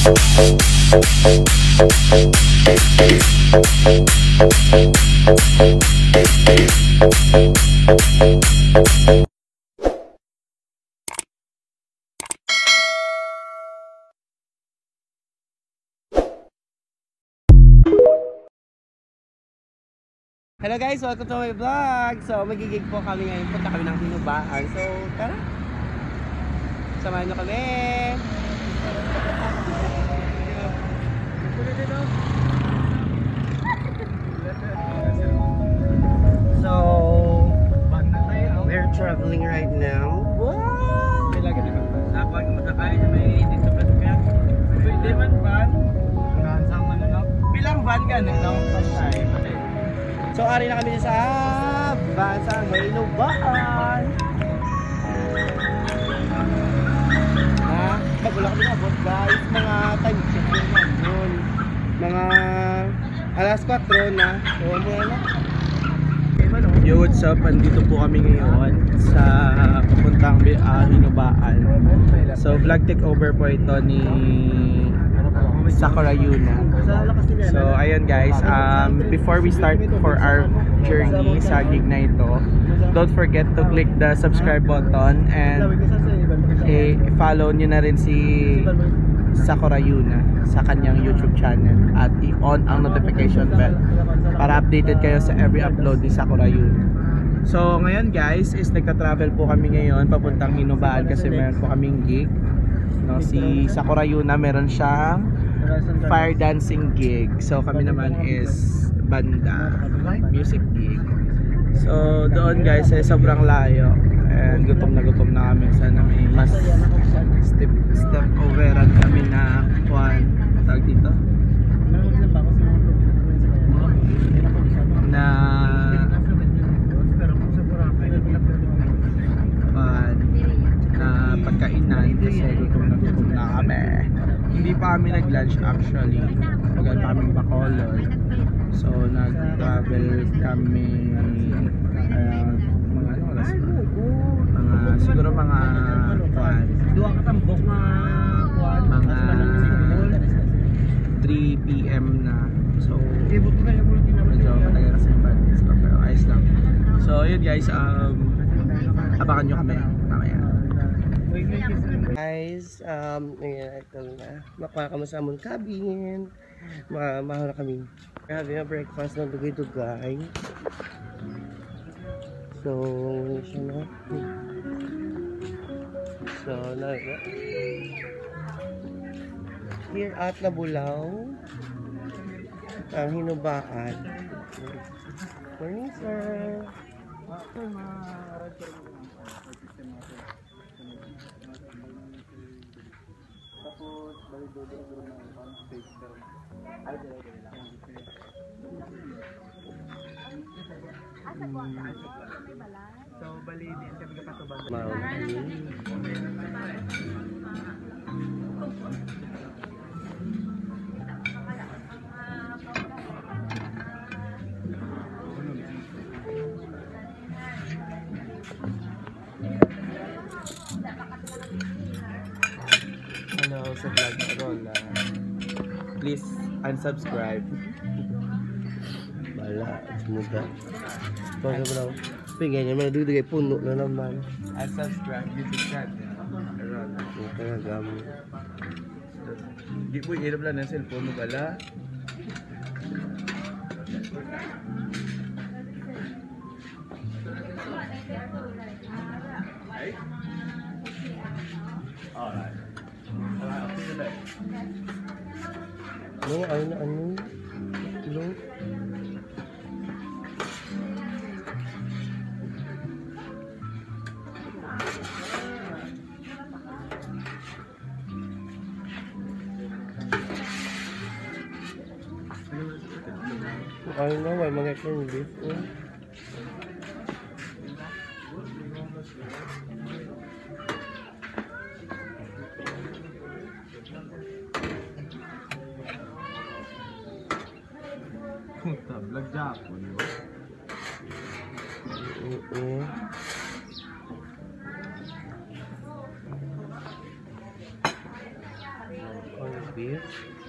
Hello guys, welcome to my vlog. So magigig po kami ngayon, punta kami ng Hinubaan. So tara, samahan nyo kami. So we're traveling right now. Wow! Bilang van ka na? So ari na kami sa van sa Hinubaan. Bago lang kami nabot guys, mga time check yun. Mga alas 4 na. So muna na. Yo, what's up? Andito po kami ngayon sa papuntang Hinubaan. So vlog takeover po ito ni Sakura Yuna. So ayun guys, before we start for our journey sa gig na ito, don't forget to click the subscribe button and i-follow nyo na rin si Sakura Yuna sa kanyang YouTube channel at i-on ang notification bell para updated kayo sa every upload ni Sakura Yuna. So ngayon guys is nagka-travel po kami ngayon papuntang Hinubaan kasi meron po kaming gig. No, si Sakura Yuna meron siyang fire dancing gig. So kami naman is banda, music gig. So doon guys ay sobrang layo and gutom na kami. Sana may mas step overan kami na kuan tawag dito na pagkainan kasi gutom na kami. Hindi pa kami nag-lunch actually. Maganda pa kami Bacolod. So nag-travel kami mga oras na? Siguro mga mga 3 PM na. So medyo matagal na sa bandits ko pero ayos lang. So yun guys, abangan nyo kami mamaya. Guys, ito na. Makuha kami sa among cabin. Mahal na kami. Grabe na breakfast ng dugay-dugay. So, siya na. So, here at Labulaw, ang Hinubaan. Morning, sir. So bali din kami kapatubang. Hello sa vlog na Rola. Please unsubscribe. Bala, semoga. Bagaimana bro? Pengennya mana dulu kayak puno na naman. Unsubscribe YouTube channel. Rola. Kaya gamu. Di po hirap lang ng cellphone mo bala. Alright. No, ano? No. Ay na, may mga corned beef. Puta, vlog Japon. bitch.